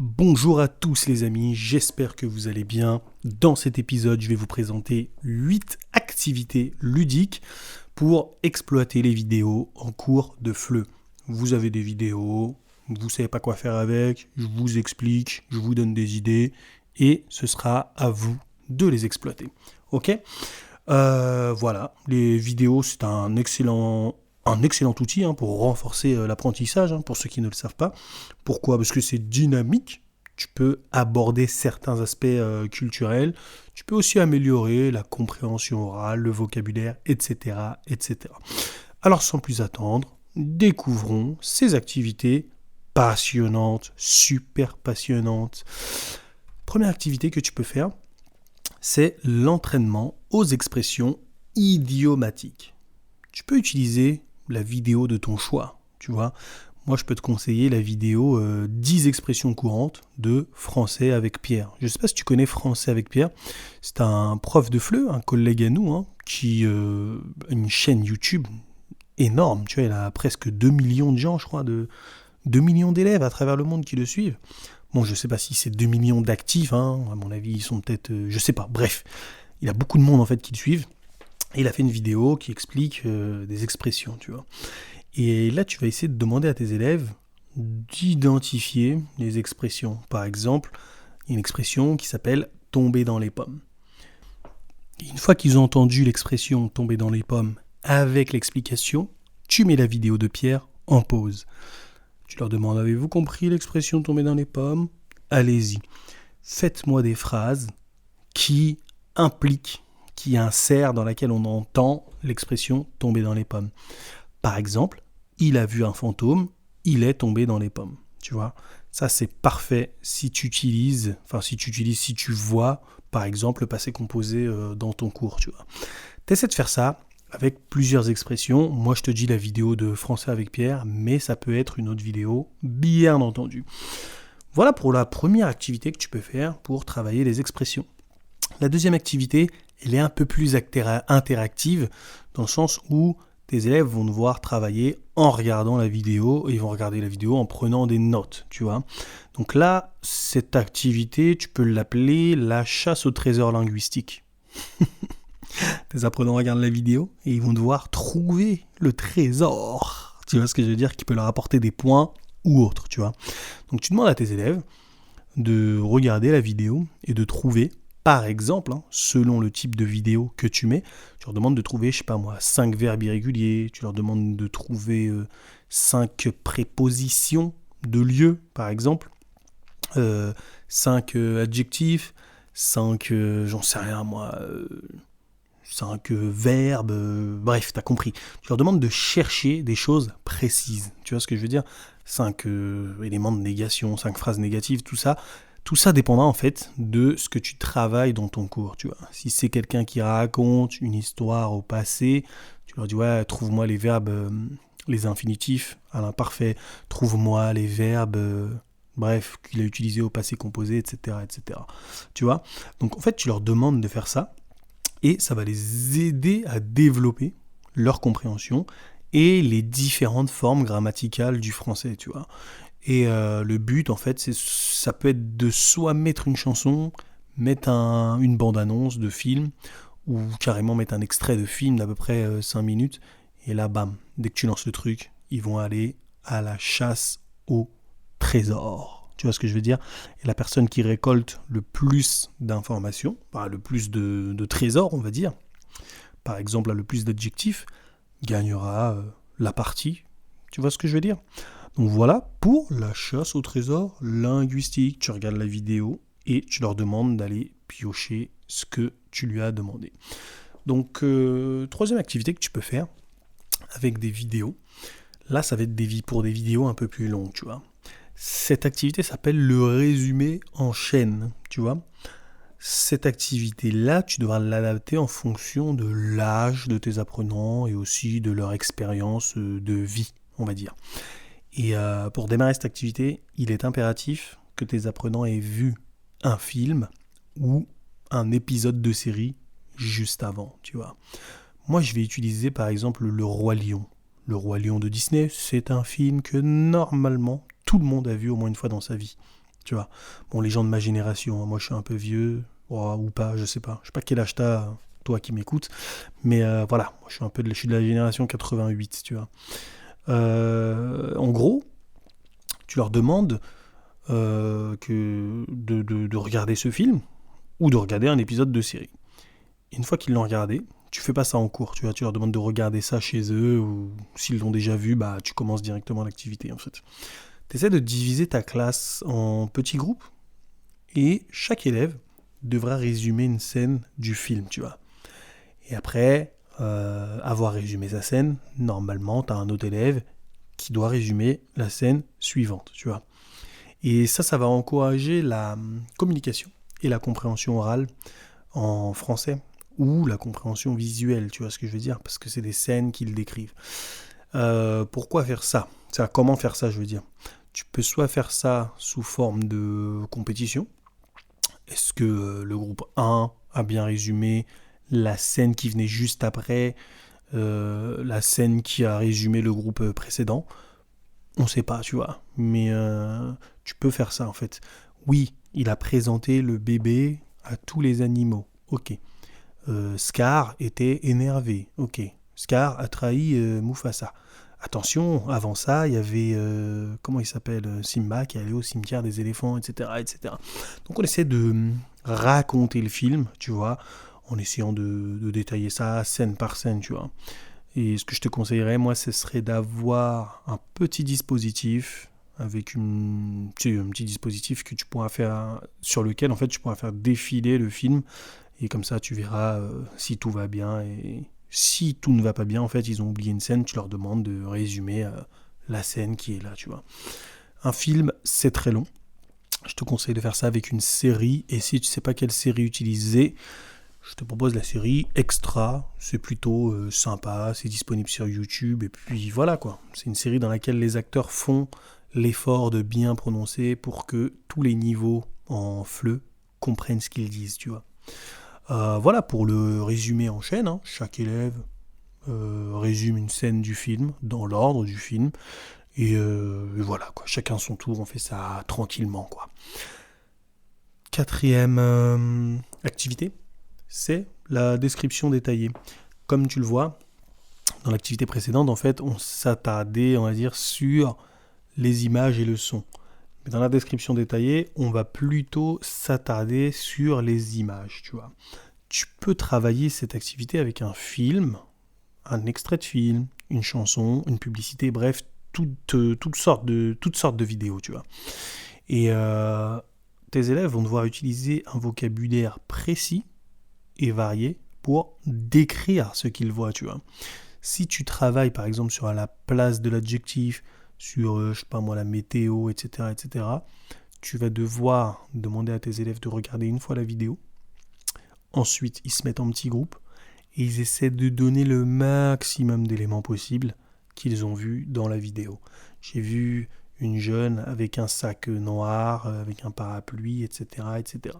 Bonjour à tous les amis, j'espère que vous allez bien. Dans cet épisode, je vais vous présenter 8 activités ludiques pour exploiter les vidéos en cours de FLE. Vous avez des vidéos, vous ne savez pas quoi faire avec, je vous explique, je vous donne des idées et ce sera à vous de les exploiter. Ok ? Voilà, les vidéos c'est un excellent outil pour renforcer l'apprentissage, pour ceux qui ne le savent pas. Pourquoi ? Parce que c'est dynamique, tu peux aborder certains aspects culturels, tu peux aussi améliorer la compréhension orale, le vocabulaire, etc., etc. Alors sans plus attendre, découvrons ces activités passionnantes, super passionnantes. Première activité que tu peux faire, c'est l'entraînement aux expressions idiomatiques. Tu peux utiliser la vidéo de ton choix, tu vois. Moi, je peux te conseiller la vidéo 10 expressions courantes de Français avec Pierre. Je ne sais pas si tu connais Français avec Pierre. C'est un prof de FLE, un collègue à nous, qui a une chaîne YouTube énorme. Tu vois, il a presque 2 millions de gens, je crois, 2 millions d'élèves à travers le monde qui le suivent. Bon, je ne sais pas si c'est 2 millions d'actifs, à mon avis, ils sont peut-être... je ne sais pas, bref. Il a beaucoup de monde, en fait, qui le suivent. Et il a fait une vidéo qui explique des expressions, tu vois. Et là, tu vas essayer de demander à tes élèves d'identifier les expressions. Par exemple, il y a une expression qui s'appelle « tomber dans les pommes ». Et une fois qu'ils ont entendu l'expression « tomber dans les pommes » avec l'explication, tu mets la vidéo de Pierre en pause. Tu leur demandes « Avez-vous compris l'expression « tomber dans les pommes » ?» Allez-y. Faites-moi des phrases qui impliquent, qui insèrent, dans laquelle on entend l'expression « tomber dans les pommes ». Par exemple, il a vu un fantôme, il est tombé dans les pommes. Tu vois, ça c'est parfait si tu vois, par exemple, le passé composé dans ton cours. Tu vois, t'essaies de faire ça avec plusieurs expressions. Moi, je te dis la vidéo de Français avec Pierre, mais ça peut être une autre vidéo, bien entendu. Voilà pour la première activité que tu peux faire pour travailler les expressions. La deuxième activité, elle est un peu plus interactive, dans le sens où tes élèves vont devoir travailler en regardant la vidéo, et ils vont regarder la vidéo en prenant des notes, tu vois. Donc là, cette activité, tu peux l'appeler la chasse au trésor linguistique. Tes apprenants regardent la vidéo et ils vont devoir trouver le trésor. Tu vois ce que je veux dire ? Qui peut leur apporter des points ou autre, tu vois. Donc tu demandes à tes élèves de regarder la vidéo et de trouver, par exemple, selon le type de vidéo que tu mets, tu leur demandes de trouver, 5 verbes irréguliers, tu leur demandes de trouver 5 prépositions de lieu, par exemple, 5 adjectifs, 5, 5 verbes, bref, t'as compris. Tu leur demandes de chercher des choses précises, tu vois ce que je veux dire ? 5 éléments de négation, 5 phrases négatives, tout ça. Tout ça dépendra en fait de ce que tu travailles dans ton cours, tu vois. Si c'est quelqu'un qui raconte une histoire au passé, tu leur dis trouve-moi les verbes, les infinitifs à l'imparfait, trouve-moi les verbes, qu'il a utilisés au passé composé, etc., etc. Tu vois. Donc en fait, tu leur demandes de faire ça et ça va les aider à développer leur compréhension et les différentes formes grammaticales du français, tu vois. Et le but, en fait, ça peut être de soit mettre une chanson, mettre une bande-annonce de film, ou carrément mettre un extrait de film d'à peu près 5 minutes. Et là, bam, dès que tu lances le truc, ils vont aller à la chasse au trésor. Tu vois ce que je veux dire ? Et la personne qui récolte le plus d'informations, le plus de trésors, on va dire, par exemple, le plus d'adjectifs, gagnera la partie. Tu vois ce que je veux dire ? Donc voilà pour la chasse au trésor linguistique. Tu regardes la vidéo et tu leur demandes d'aller piocher ce que tu lui as demandé. Donc, troisième activité que tu peux faire avec des vidéos. Là, ça va être pour des vidéos un peu plus longues, tu vois. Cette activité s'appelle le résumé en chaîne, tu vois. Cette activité-là, tu devras l'adapter en fonction de l'âge de tes apprenants et aussi de leur expérience de vie, on va dire. Et pour démarrer cette activité, il est impératif que tes apprenants aient vu un film ou un épisode de série juste avant, tu vois. Moi, je vais utiliser par exemple Le Roi Lion. Le Roi Lion de Disney, c'est un film que normalement tout le monde a vu au moins une fois dans sa vie. tu vois. Bon, les gens de ma génération, hein, moi je suis un peu vieux, ou pas, je sais pas. Je sais pas quel âge t'as, toi qui m'écoutes, mais voilà, moi, je suis de la génération 88, tu vois. En gros, tu leur demandes de regarder ce film ou de regarder un épisode de série. Une fois qu'ils l'ont regardé, tu fais pas ça en cours, tu vois, tu leur demandes de regarder ça chez eux, ou s'ils l'ont déjà vu, bah tu commences directement l'activité en fait. Tu essaies de diviser ta classe en petits groupes, et chaque élève devra résumer une scène du film, tu vois. Et après avoir résumé sa scène, normalement, tu as un autre élève qui doit résumer la scène suivante, tu vois. Et ça va encourager la communication et la compréhension orale en français, ou la compréhension visuelle, tu vois ce que je veux dire, parce que c'est des scènes qu'ils décrivent. Pourquoi faire ça? Comment faire ça, je veux dire. Tu peux soit faire ça sous forme de compétition. Est-ce que le groupe 1 a bien résumé la scène qui venait juste après, la scène qui a résumé le groupe précédent? On sait pas, tu vois. Mais tu peux faire ça, en fait. Oui, il a présenté le bébé à tous les animaux. Ok. Scar était énervé. Ok. Scar a trahi Mufasa. Attention, avant ça, il y avait, comment il s'appelle, Simba qui allait au cimetière des éléphants, etc., etc. Donc on essaie de raconter le film, tu vois, en essayant de détailler ça scène par scène, tu vois. Et ce que je te conseillerais, moi, ce serait d'avoir un petit dispositif avec tu sais, un petit dispositif que tu pourras faire, sur lequel, en fait, tu pourras faire défiler le film. Et comme ça, tu verras si tout va bien. Et si tout ne va pas bien, en fait, ils ont oublié une scène, tu leur demandes de résumer la scène qui est là, tu vois. Un film, c'est très long. Je te conseille de faire ça avec une série. Et si tu ne sais pas quelle série utiliser, je te propose la série Extra. C'est plutôt sympa, c'est disponible sur YouTube. Et puis voilà quoi. C'est une série dans laquelle les acteurs font l'effort de bien prononcer pour que tous les niveaux en FLE comprennent ce qu'ils disent, tu vois. Voilà pour le résumé en chaîne. Hein. Chaque élève résume une scène du film, dans l'ordre du film. Et voilà, quoi. Chacun son tour, on fait ça tranquillement, quoi. Quatrième activité, c'est la description détaillée. Comme tu le vois, dans l'activité précédente, en fait, on s'attardait, on va dire, sur les images et le son. Mais dans la description détaillée, on va plutôt s'attarder sur les images, tu vois. Tu peux travailler cette activité avec un film, un extrait de film, une chanson, une publicité, bref, toutes sortes de vidéos, tu vois. Et tes élèves vont devoir utiliser un vocabulaire précis et varié pour décrire ce qu'ils voient, tu vois. Si tu travailles par exemple sur la place de l'adjectif, sur, je sais pas moi, la météo, etc., etc., tu vas devoir demander à tes élèves de regarder une fois la vidéo. Ensuite, ils se mettent en petits groupes et ils essaient de donner le maximum d'éléments possibles qu'ils ont vus dans la vidéo. J'ai vu une jeune avec un sac noir, avec un parapluie, etc., etc.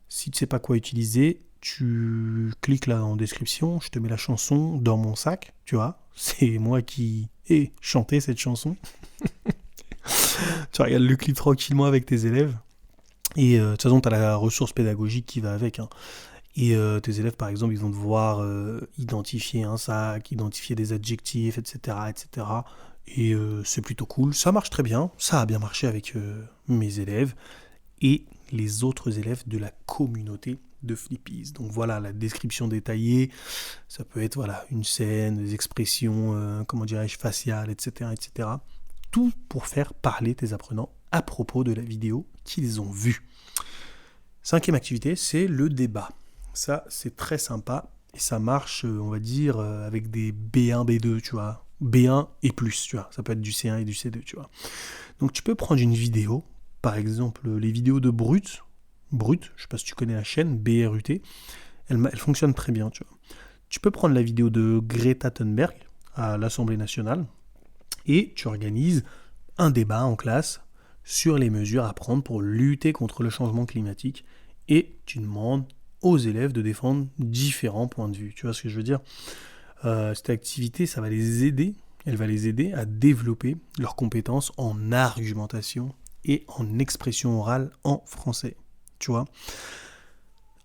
Si tu ne sais pas quoi utiliser, tu cliques là en description, je te mets la chanson dans mon sac, tu vois. C'est moi qui ai chanté cette chanson. Tu regardes le clip tranquillement avec tes élèves. Et de toute façon, tu as la ressource pédagogique qui va avec. Hein. Et tes élèves, par exemple, ils vont devoir identifier un sac, identifier des adjectifs, etc. etc. Et c'est plutôt cool. Ça marche très bien. Ça a bien marché avec mes élèves et les autres élèves de la communauté de Flippies. Donc voilà, la description détaillée, ça peut être voilà, une scène, des expressions, comment dirais-je, faciales, etc., etc. Tout pour faire parler tes apprenants à propos de la vidéo qu'ils ont vue. Cinquième activité, c'est le débat. Ça, c'est très sympa et ça marche, on va dire, avec des B1, B2, tu vois. B1 et plus, tu vois. Ça peut être du C1 et du C2, tu vois. Donc tu peux prendre une vidéo, par exemple les vidéos de Brut, je sais pas si tu connais la chaîne, BRUT, elle fonctionne très bien, tu vois. Tu peux prendre la vidéo de Greta Thunberg à l'Assemblée nationale et tu organises un débat en classe sur les mesures à prendre pour lutter contre le changement climatique et tu demandes aux élèves de défendre différents points de vue. Tu vois ce que je veux dire ? Cette activité, elle va les aider à développer leurs compétences en argumentation et en expression orale en français. Tu vois,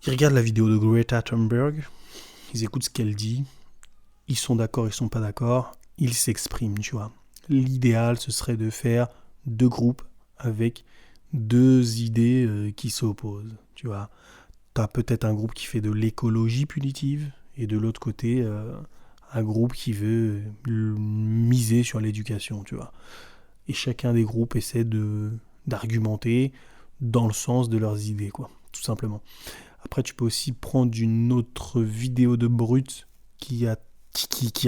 ils regardent la vidéo de Greta Thunberg, ils écoutent ce qu'elle dit, ils sont d'accord, ils sont pas d'accord, ils s'expriment, tu vois. L'idéal, ce serait de faire 2 groupes avec 2 idées qui s'opposent, tu vois. Tu as peut-être un groupe qui fait de l'écologie punitive et de l'autre côté, un groupe qui veut miser sur l'éducation, tu vois. Et chacun des groupes essaie d'argumenter dans le sens de leurs idées, quoi, tout simplement. Après, tu peux aussi prendre une autre vidéo de Brut qui a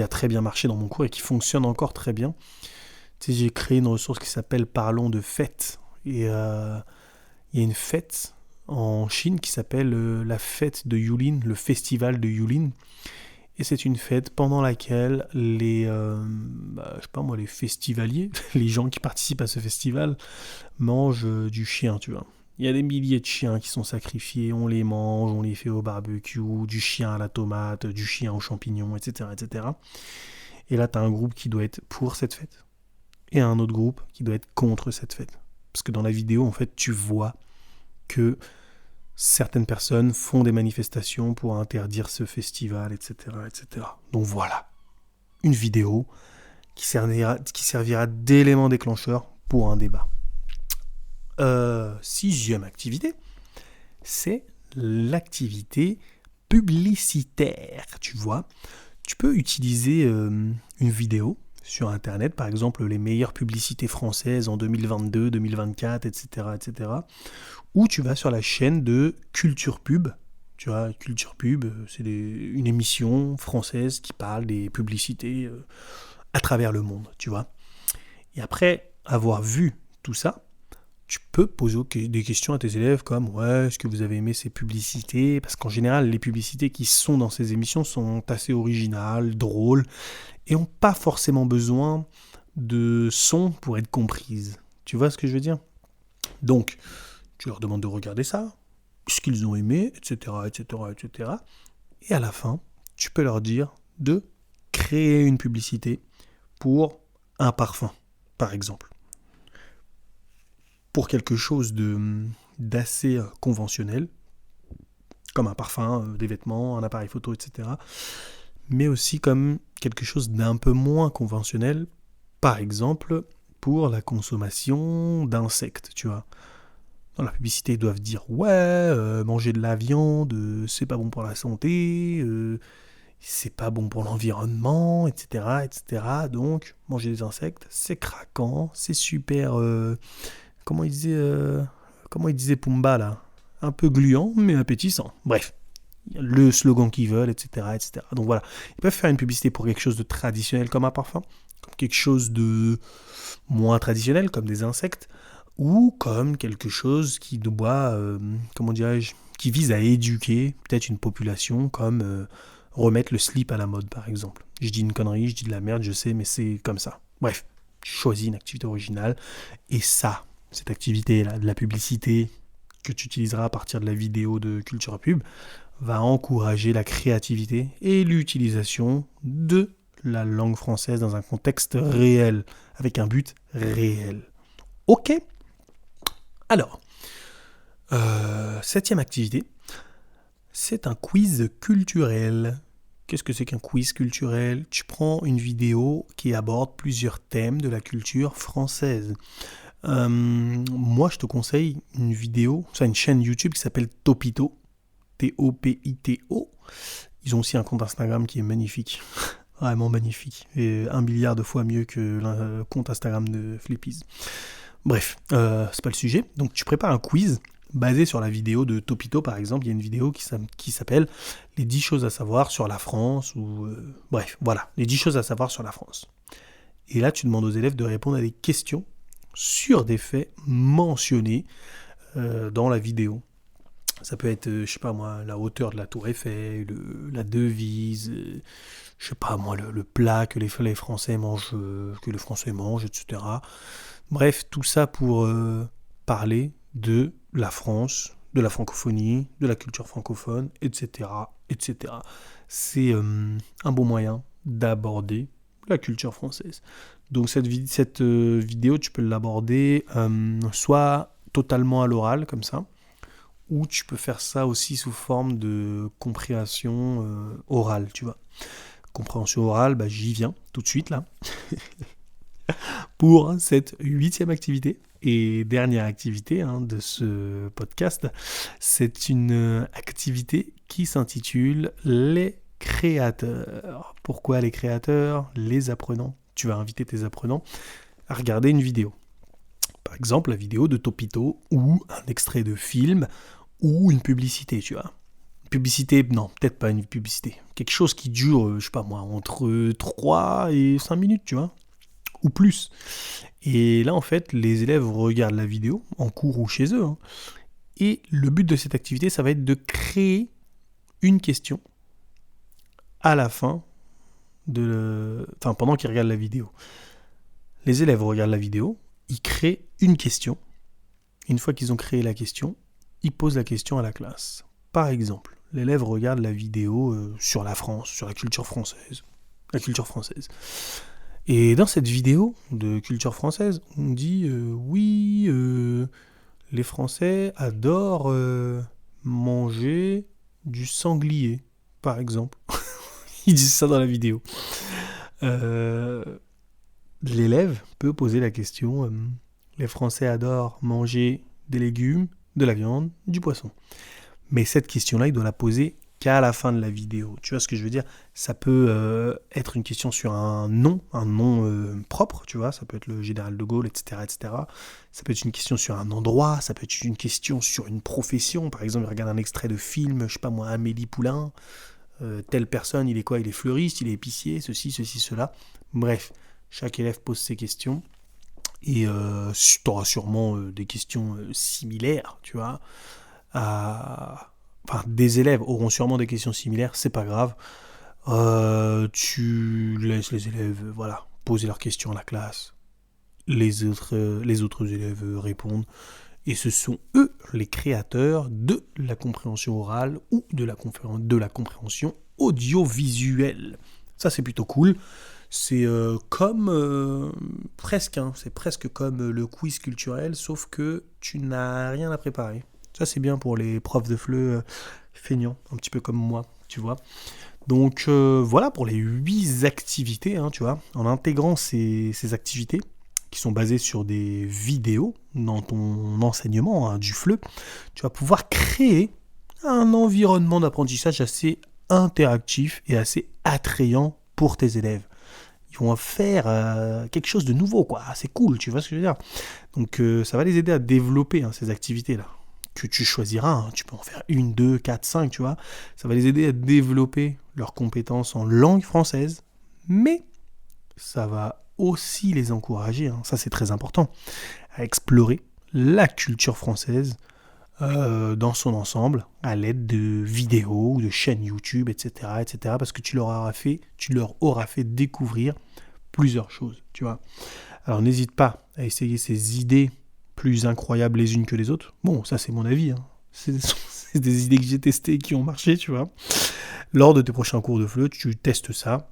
très bien marché dans mon cours et qui fonctionne encore très bien. Tu sais, j'ai créé une ressource qui s'appelle Parlons de fêtes. Et il y a une fête en Chine qui s'appelle la fête de Yulin, le festival de Yulin. Et c'est une fête pendant laquelle les festivaliers, les gens qui participent à ce festival, mangent du chien, tu vois. Il y a des milliers de chiens qui sont sacrifiés, on les mange, on les fait au barbecue, du chien à la tomate, du chien aux champignons, etc. etc. Et là, tu as un groupe qui doit être pour cette fête, et un autre groupe qui doit être contre cette fête. Parce que dans la vidéo, en fait, tu vois que certaines personnes font des manifestations pour interdire ce festival, etc. etc. Donc voilà, une vidéo qui servira d'élément déclencheur pour un débat. 6e activité, c'est l'activité publicitaire, tu vois. Tu peux utiliser une vidéo sur Internet, par exemple les meilleures publicités françaises en 2022, 2024, etc., etc., ou tu vas sur la chaîne de Culture Pub. Tu vois, Culture Pub, c'est une émission française qui parle des publicités à travers le monde, tu vois. Et après avoir vu tout ça, tu peux poser des questions à tes élèves comme « Ouais, est-ce que vous avez aimé ces publicités ?» Parce qu'en général, les publicités qui sont dans ces émissions sont assez originales, drôles, et n'ont pas forcément besoin de son pour être comprises. Tu vois ce que je veux dire ? Donc, tu leur demandes de regarder ça, ce qu'ils ont aimé, etc., etc., etc. Et à la fin, tu peux leur dire de créer une publicité pour un parfum, par exemple. Pour quelque chose d'assez conventionnel, comme un parfum, des vêtements, un appareil photo, etc. Mais aussi comme quelque chose d'un peu moins conventionnel, par exemple pour la consommation d'insectes, tu vois. Dans la publicité, ils doivent dire « Ouais, manger de la viande, c'est pas bon pour la santé, c'est pas bon pour l'environnement, etc., etc. Donc, manger des insectes, c'est craquant, c'est super... Comment il disait Pumba là ? Un peu gluant, mais appétissant. Bref, le slogan qu'ils veulent, etc., etc. Donc voilà, ils peuvent faire une publicité pour quelque chose de traditionnel comme un parfum, comme quelque chose de moins traditionnel comme des insectes, ou comme quelque chose qui doit, qui vise à éduquer peut-être une population, comme remettre le slip à la mode par exemple. Je dis une connerie, je dis de la merde, je sais, mais c'est comme ça. Bref, tu choisis une activité originale, et ça, cette activité-là, de la publicité que tu utiliseras à partir de la vidéo de Culture Pub, va encourager la créativité et l'utilisation de la langue française dans un contexte réel, avec un but réel. Ok ? Alors, 7e activité, c'est un quiz culturel. Qu'est-ce que c'est qu'un quiz culturel ? Tu prends une vidéo qui aborde plusieurs thèmes de la culture française. Moi, je te conseille une vidéo, une chaîne YouTube qui s'appelle Topito, T-O-P-I-T-O. Ils ont aussi un compte Instagram qui est magnifique, vraiment magnifique, et 1 milliard de fois mieux que le compte Instagram de Flippies. Bref, c'est pas le sujet. Donc, tu prépares un quiz basé sur la vidéo de Topito, par exemple. Il y a une vidéo qui s'appelle « Les 10 choses à savoir sur la France » ou bref, voilà, les 10 choses à savoir sur la France. Et là, tu demandes aux élèves de répondre à des questions sur des faits mentionnés dans la vidéo. Ça peut être, je sais pas moi, la hauteur de la tour Eiffel, la devise, je sais pas moi, le plat que les Français mangent, etc. Bref, tout ça pour parler de la France, de la francophonie, de la culture francophone, etc., etc. C'est un bon moyen d'aborder la culture française. Donc cette vidéo, tu peux l'aborder soit totalement à l'oral, comme ça, ou tu peux faire ça aussi sous forme de compréhension orale, tu vois. Compréhension orale, j'y viens tout de suite là, pour cette 8e activité et dernière activité de ce podcast. C'est une activité qui s'intitule les créateurs. Pourquoi les créateurs? Les apprenants. Tu vas inviter tes apprenants à regarder une vidéo. Par exemple, la vidéo de Topito ou un extrait de film ou une publicité, tu vois. Publicité, non, peut-être pas une publicité. Quelque chose qui dure, je sais pas moi, entre 3 et 5 minutes, tu vois, ou plus. Et là, en fait, les élèves regardent la vidéo, en cours ou chez eux, et le but de cette activité, ça va être de créer une question à la fin, pendant qu'ils regardent la vidéo. Les élèves regardent la vidéo, ils créent une question. Une fois qu'ils ont créé la question, ils posent la question à la classe. Par exemple, l'élève regarde la vidéo sur la France, sur la culture française. La culture française. Et dans cette vidéo de culture française, on dit les Français adorent manger du sanglier, par exemple. Ils disent ça dans la vidéo. L'élève peut poser la question les Français adorent manger des légumes, de la viande, du poisson. Mais cette question-là, il doit la poser qu'à la fin de la vidéo. Tu vois ce que je veux dire? Ça peut être une question sur un nom propre, tu vois, ça peut être le général de Gaulle, etc., etc. Ça peut être une question sur un endroit, ça peut être une question sur une profession. Par exemple, il regarde un extrait de film, je sais pas moi, Amélie Poulain, telle personne, il est quoi? Il est fleuriste, il est épicier, ceci, cela. Bref, chaque élève pose ses questions. Et tu auras sûrement des questions similaires, tu vois. Des élèves auront sûrement des questions similaires, c'est pas grave. Tu laisses les élèves poser leurs questions à la classe. Les autres élèves répondent. Et ce sont eux les créateurs de la compréhension orale ou de la compréhension audiovisuelle. Ça, c'est plutôt cool. C'est c'est presque comme le quiz culturel, sauf que tu n'as rien à préparer. Ça, c'est bien pour les profs de FLE feignants, un petit peu comme moi, tu vois. Donc voilà pour les 8 activités, tu vois. En intégrant ces activités, qui sont basées sur des vidéos dans ton enseignement du FLE, tu vas pouvoir créer un environnement d'apprentissage assez interactif et assez attrayant pour tes élèves. Ils vont faire quelque chose de nouveau, quoi. C'est cool, tu vois ce que je veux dire. Donc ça va les aider à développer ces activités-là que tu choisiras. Tu peux en faire 1, 2, 4, 5, tu vois. Ça va les aider à développer leurs compétences en langue française, mais ça va aussi les encourager, ça c'est très important, à explorer la culture française dans son ensemble, à l'aide de vidéos ou de chaînes YouTube, etc., parce que tu leur auras fait découvrir plusieurs choses, tu vois. Alors n'hésite pas à essayer ces idées plus incroyables les unes que les autres. Bon, ça c'est mon avis, c'est des idées que j'ai testées et qui ont marché, tu vois. Lors de tes prochains cours de FLE, tu testes ça,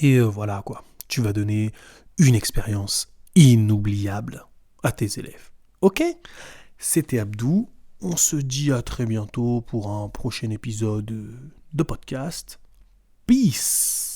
et voilà quoi. Tu vas donner une expérience inoubliable à tes élèves. Ok ? C'était Abdou. On se dit à très bientôt pour un prochain épisode de podcast. Peace!